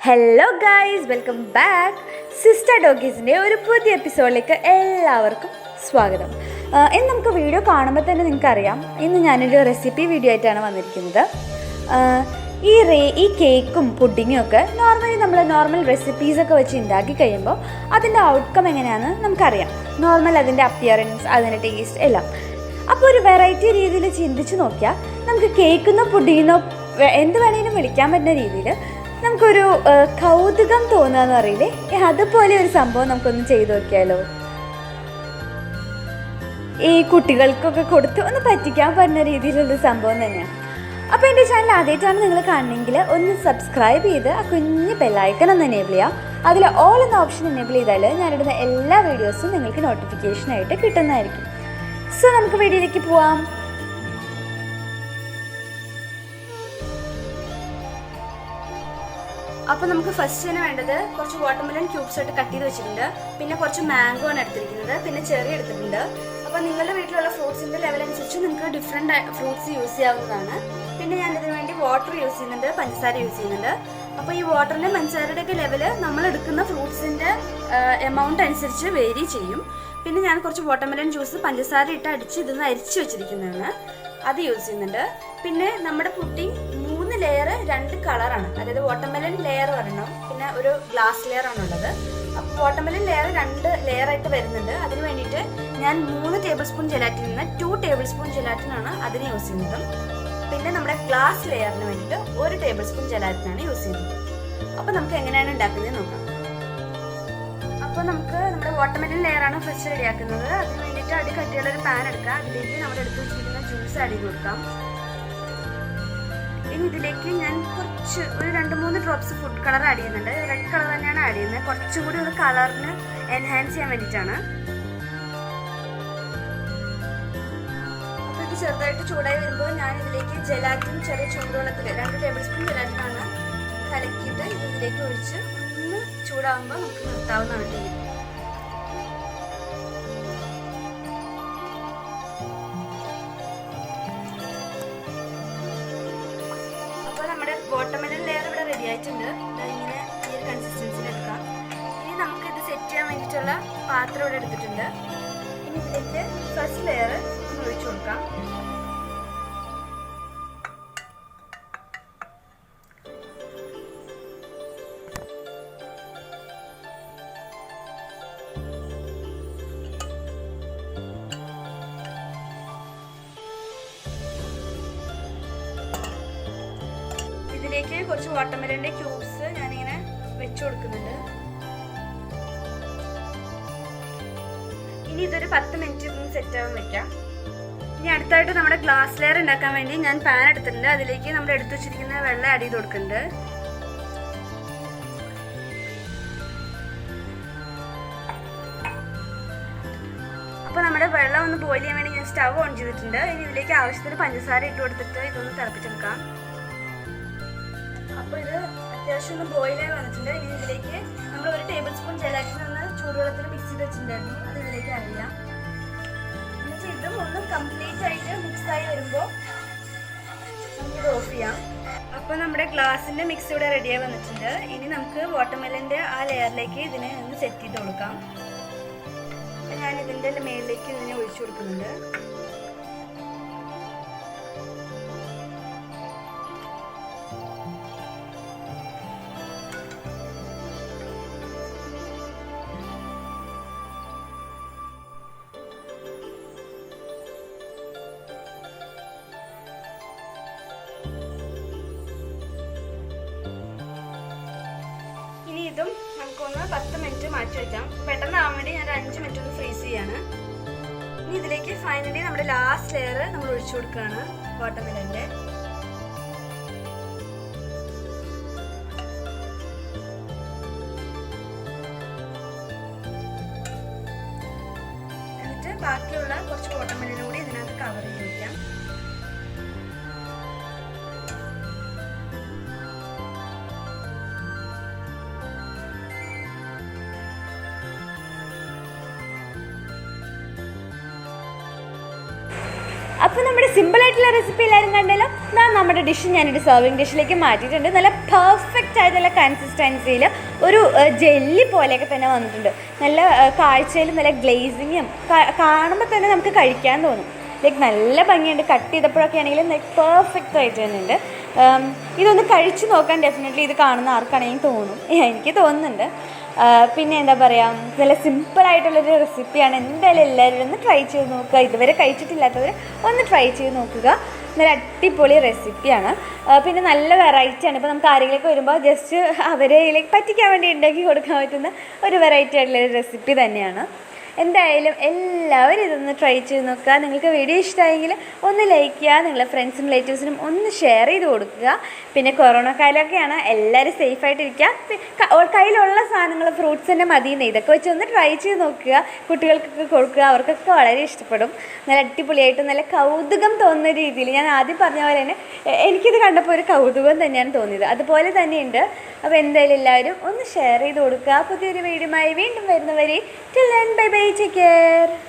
Hello guys, welcome back. Sister ഡോഗീസിൻ്റെ ഒരു പുതിയ എപ്പിസോഡിലേക്ക് എല്ലാവർക്കും സ്വാഗതം. ഇന്ന് നമുക്ക് വീഡിയോ കാണുമ്പോൾ തന്നെ നിങ്ങൾക്കറിയാം, ഇന്ന് ഞാനൊരു റെസിപ്പി വീഡിയോ ആയിട്ടാണ് വന്നിരിക്കുന്നത്. ഈ കേക്കും പുഡിങ്ങും ഒക്കെ നോർമൽ റെസിപ്പീസൊക്കെ വെച്ച് ഉണ്ടാക്കി കഴിയുമ്പോൾ അതിൻ്റെ ഔട്ട്കം എങ്ങനെയാണെന്ന് നമുക്കറിയാം. അതിൻ്റെ അപ്പിയറൻസ്, അതിൻ്റെ ടേസ്റ്റ് എല്ലാം. അപ്പോൾ ഒരു വെറൈറ്റി രീതിയിൽ ചിന്തിച്ച് നോക്കിയാൽ നമുക്ക് കേക്കെന്നോ പുഡിങ്ങിനോ എന്ത് വേണമെങ്കിലും വിളിക്കാൻ പറ്റുന്ന രീതിയിൽ നമുക്കൊരു കൗതുകം തോന്നുകയെന്ന് പറയില്ലേ, അതുപോലെ ഒരു സംഭവം നമുക്കൊന്ന് ചെയ്തു നോക്കിയാലോ. ഈ കുട്ടികൾക്കൊക്കെ കൊടുത്ത് ഒന്ന് പറ്റിക്കാൻ പറ്റുന്ന രീതിയിലുള്ള സംഭവം തന്നെയാണ്. അപ്പോൾ എൻ്റെ ചാനൽ ആദ്യമായിട്ടാണ് നിങ്ങൾ കാണണമെങ്കിൽ ഒന്ന് സബ്സ്ക്രൈബ് ചെയ്ത് ആ കുഞ്ഞ് ബെല്ലൈക്കൺ ഒന്ന് എനേബിൾ ചെയ്യുക. അതിൽ ഓൾ എന്ന ഓപ്ഷൻ എനേബിൾ ചെയ്താൽ ഞാനിടുന്ന എല്ലാ വീഡിയോസും നിങ്ങൾക്ക് നോട്ടിഫിക്കേഷനായിട്ട് കിട്ടുന്നതായിരിക്കും. സോ നമുക്ക് വീഡിയോയിലേക്ക് പോവാം. അപ്പോൾ നമുക്ക് ഫസ്റ്റ് തന്നെ വേണ്ടത് കുറച്ച് വാട്ടർമെലൺ ക്യൂബ്സ് ആയിട്ട് കട്ട് ചെയ്ത് വെച്ചിട്ടുണ്ട്. പിന്നെ കുറച്ച് മാംഗോ ആണ് എടുത്തിരിക്കുന്നത്, പിന്നെ ചെറി എടുത്തിട്ടുണ്ട്. അപ്പോൾ നിങ്ങളുടെ വീട്ടിലുള്ള ഫ്രൂട്ട്സിൻ്റെ ലെവൽ അനുസരിച്ച് നിങ്ങൾക്ക് ഡിഫറെൻറ്റ് ഫ്രൂട്ട്സ് യൂസ് ചെയ്യാവുന്നതാണ്. പിന്നെ ഞാനിതിന് വേണ്ടി വാട്ടർ യൂസ് ചെയ്യുന്നുണ്ട്, പഞ്ചസാര യൂസ് ചെയ്യുന്നുണ്ട്. അപ്പോൾ ഈ വാട്ടറിൻ്റെ പഞ്ചസാരയുടെ ഒക്കെ ലെവൽ നമ്മൾ എടുക്കുന്ന ഫ്രൂട്ട്സിൻ്റെ എമൗണ്ട് അനുസരിച്ച് വേരി ചെയ്യും. പിന്നെ ഞാൻ കുറച്ച് വാട്ടർമെലൺ ജ്യൂസ് പഞ്ചസാര ഇട്ട് ഇതൊന്ന് അരിച്ച് വെച്ചിരിക്കുന്നതാണ്, അത് യൂസ് ചെയ്യുന്നുണ്ട്. പിന്നെ നമ്മുടെ പുഡിംഗ് 3 ലെയർ 2 കളറാണ്, അതായത് വാട്ടർമെലൺ ലെയർ വരണം, പിന്നെ ഒരു ഗ്ലാസ് ലെയർ ആണുള്ളത്. അപ്പോൾ വാട്ടർമെലൺ ലെയർ 2 ലെയർ ആയിട്ട് വരുന്നുണ്ട്. അതിന് വേണ്ടിയിട്ട് ഞാൻ 3 ടേബിൾ സ്പൂൺ ജെലാറ്റിൻ നിന്ന് 2 ടേബിൾ സ്പൂൺ ജെലാറ്റിനാണ് അതിന് യൂസ് ചെയ്യുന്നത്. പിന്നെ നമ്മുടെ ഗ്ലാസ് ലെയറിന് വേണ്ടിയിട്ട് 1 ടേബിൾ സ്പൂൺ ജെലാറ്റിനാണ് യൂസ് ചെയ്യുന്നത്. അപ്പോൾ നമുക്ക് എങ്ങനെയാണ് ഉണ്ടാക്കുന്നത് നോക്കാം. അപ്പോൾ നമുക്ക് നമ്മുടെ വാട്ടർമെലൺ ലെയറാണ് ഫസ്റ്റ് റെഡിയാക്കുന്നത്. അതിന് വേണ്ടിയിട്ട് അടി കട്ടിയുള്ള ഒരു പാൻ എടുക്കുക. അതിലേക്ക് നമ്മൾ എടുത്ത് വെച്ചിരിക്കുന്ന ജ്യൂസ് ആഡ് ചെയ്ത് കൊടുക്കാം. ഇനി ഇതിലേക്ക് ഞാൻ ഒരു 2-3 ഡ്രോപ്സ് ഫുഡ് കളർ ആഡ് ചെയ്യുന്നുണ്ട്. റെഡ് കളർ തന്നെയാണ് ആഡ് ചെയ്യുന്നത്, കുറച്ചും കൂടി ഒരു കളറിന് എൻഹാൻസ് ചെയ്യാൻ വേണ്ടിയിട്ടാണ്. അപ്പോൾ ഇത് ചെറുതായിട്ട് ചൂടായി വരുമ്പോൾ ഞാൻ ഇതിലേക്ക് ജെലാറ്റിൻ ചെറിയ ചൂടുവെള്ളത്തിൽ 2 ടേബിൾ സ്പൂൺ ജെലാറ്റിനാണ് കലക്കിയിട്ട് ഇതിലേക്ക് ഒഴിച്ച് ഒന്ന് ചൂടാകുമ്പോൾ നമുക്ക് നിർത്താവുന്നതാണ്. വാട്ടർമെലൺ ലെയർ ഇവിടെ റെഡി ആയിട്ടുണ്ട്. ഇങ്ങനെ ഈ ഒരു കൺസിസ്റ്റൻസിയിൽ എടുക്കാം. ഇനി നമുക്ക് ഇത് സെറ്റ് ചെയ്യാൻ വേണ്ടിയിട്ടുള്ള പാത്രം ഇവിടെ എടുത്തിട്ടുണ്ട്. ഇനി ഇതിലേക്ക് ഫസ്റ്റ് ലെയർ ഒഴിച്ചു കൊടുക്കാം. ഇതിലേക്ക് കുറച്ച് വാട്ടർമെലൻ്റെ ക്യൂബ്സ് ഞാനിങ്ങനെ വെച്ചു കൊടുക്കുന്നുണ്ട്. ഇനി ഇതൊരു 10 മിനിറ്റ് ഇതൊന്ന് സെറ്റ് ആവാൻ വെക്കാം. ഇനി അടുത്തായിട്ട് നമ്മുടെ ഗ്ലാസ് ലെയർ ഉണ്ടാക്കാൻ വേണ്ടി ഞാൻ പാൻ എടുത്തിട്ടുണ്ട്. അതിലേക്ക് നമ്മൾ എടുത്തു വെച്ചിരിക്കുന്ന വെള്ളം ആഡ് ചെയ്ത് കൊടുക്കുന്നുണ്ട്. അപ്പോൾ നമ്മുടെ വെള്ളം ഒന്ന് ബോയിൽ ചെയ്യാൻ വേണ്ടി ഞാൻ സ്റ്റവ് ഓൺ ചെയ്തിട്ടുണ്ട്. ഇനി ഇതിലേക്ക് ആവശ്യത്തിന് പഞ്ചസാര ഇട്ട് കൊടുത്തിട്ട് ഇതൊന്ന് തിളപ്പിച്ചെടുക്കാം. അപ്പോൾ ഇത് അത്യാവശ്യം ഒന്ന് ബോയിലായി വന്നിട്ടുണ്ട്. ഇനി ഇതിലേക്ക് നമ്മൾ 1 ടേബിൾ സ്പൂൺ ജെലാറ്റിൻ ഒന്ന് ചൂടുവെള്ളത്തിൽ മിക്സ് ചെയ്ത് വെച്ചിട്ടുണ്ടായിരുന്നു, അത് ഇതിലേക്ക് ആഡ് ചെയ്യാം. എന്നിട്ട് ഇതും ഒന്ന് കംപ്ലീറ്റ് ആയിട്ട് മിക്സായി വരുമ്പോൾ നമുക്കിത് ഓഫ് ചെയ്യാം. അപ്പോൾ നമ്മുടെ ഗ്ലാസിൻ്റെ മിക്സ് ഇവിടെ റെഡിയായി വന്നിട്ടുണ്ട്. ഇനി നമുക്ക് വാട്ടർമെലൻ്റെ ആ ലെയറിലേക്ക് ഇതിനെ ഒന്ന് സെറ്റ് ചെയ്ത് കൊടുക്കാം. ഞാൻ ഇതിൻ്റെ മേളിലേക്ക് ഇതിനെ ഒഴിച്ചു കൊടുക്കുന്നുണ്ട്. ഇതും നമുക്കൊന്ന് 10 മിനിറ്റ് മാറ്റി വയ്ക്കാം. പെട്ടെന്നാവാൻ വേണ്ടി ഞാൻ 5 മിനിറ്റ് ഒന്ന് ഫ്രീസ് ചെയ്യാണ്. ഇനി ഇതിലേക്ക് ഫൈനലി നമ്മുടെ ലാസ്റ്റ് ലെയർ നമ്മൾ ഒഴിച്ചു കൊടുക്കുകയാണ് വാട്ടർമെലൻ്റെ. എന്നിട്ട് ബാക്കിയുള്ള കുറച്ച് വാട്ടർമെലനും കൂടി ഇതിനകത്ത് കവർ ചെയ്ത് വയ്ക്കാം. അപ്പോൾ നമ്മുടെ സിമ്പിളായിട്ടുള്ള റെസിപ്പി എല്ലാവരും കണ്ടല്ലോ. നമ്മുടെ ഡിഷ് ഞാനൊരു സർവിങ് ഡിഷിലേക്ക് മാറ്റിയിട്ടുണ്ട്. നല്ല പെർഫെക്റ്റ് ആയിട്ടുള്ള കൺസിസ്റ്റൻസിയിൽ ഒരു ജെല്ലി പോലെയൊക്കെ തന്നെ വന്നിട്ടുണ്ട്. നല്ല കാഴ്ചയിൽ നല്ല ഗ്ലേസിങ്ങും കാണുമ്പോൾ തന്നെ നമുക്ക് കഴിക്കാൻ തോന്നും. ലൈക്ക് നല്ല ഭംഗിയുണ്ട്. കട്ട് ചെയ്തപ്പോഴൊക്കെ ആണെങ്കിലും ലൈക്ക് പെർഫെക്റ്റ് ആയിട്ട് തന്നെയുണ്ട്. ഇതൊന്ന് കഴിച്ചു നോക്കാൻ ഡെഫിനറ്റ്ലി ഇത് കാണുന്ന ആർക്കാണെങ്കിലും തോന്നും. എനിക്ക് തോന്നുന്നുണ്ട്. പിന്നെ എന്താ പറയുക, നല്ല സിമ്പിളായിട്ടുള്ളൊരു റെസിപ്പിയാണ്. എന്തായാലും എല്ലാവരും ഒന്ന് ട്രൈ ചെയ്ത് നോക്കുക. ഇതുവരെ കഴിച്ചിട്ടില്ലാത്തവർ ഒന്ന് ട്രൈ ചെയ്ത് നോക്കുക. നല്ല അടിപൊളി റെസിപ്പിയാണ്. പിന്നെ നല്ല വെറൈറ്റിയാണ്. ഇപ്പോൾ നമുക്ക് ആരെങ്കിലുമൊക്കെ വരുമ്പോൾ ജസ്റ്റ് അവരെ പറ്റിക്കാൻ വേണ്ടി ഉണ്ടാക്കി കൊടുക്കാൻ പറ്റുന്ന ഒരു വെറൈറ്റി ആയിട്ടുള്ളൊരു റെസിപ്പി തന്നെയാണ്. എന്തായാലും എല്ലാവരും ഇതൊന്ന് ട്രൈ ചെയ്ത് നോക്കുക. നിങ്ങൾക്ക് വീഡിയോ ഇഷ്ടമായെങ്കിൽ ഒന്ന് ലൈക്ക് ചെയ്യുക. നിങ്ങളുടെ ഫ്രണ്ട്സും റിലേറ്റീവ്സിനും ഒന്ന് ഷെയർ ചെയ്ത് കൊടുക്കുക. പിന്നെ കൊറോണ കാലമൊക്കെയാണ്, എല്ലാവരും സേഫായിട്ടിരിക്കുക. കയ്യിലുള്ള സാധനങ്ങൾ ഫ്രൂട്ട്സ് തന്നെ മതിയെന്ന് ഇതൊക്കെ വെച്ച് ഒന്ന് ട്രൈ ചെയ്ത് നോക്കുക. കുട്ടികൾക്കൊക്കെ കൊടുക്കുക, അവർക്കൊക്കെ വളരെ ഇഷ്ടപ്പെടും. നല്ല അടിപൊളിയായിട്ട് നല്ല കൗതുകം തോന്നുന്ന രീതിയിൽ, ഞാൻ ആദ്യം പറഞ്ഞ പോലെ തന്നെ എനിക്കിത് കണ്ടപ്പോൾ ഒരു കൗതുകം തന്നെയാണ് തോന്നിയത്. അതുപോലെ തന്നെയുണ്ട്. അപ്പോൾ എന്തായാലും എല്ലാവരും ഒന്ന് ഷെയർ ചെയ്ത് കൊടുക്കുക. പുതിയൊരു വീഡിയോയുമായി വീണ്ടും വരുന്നവരെ till then bye bye, take care.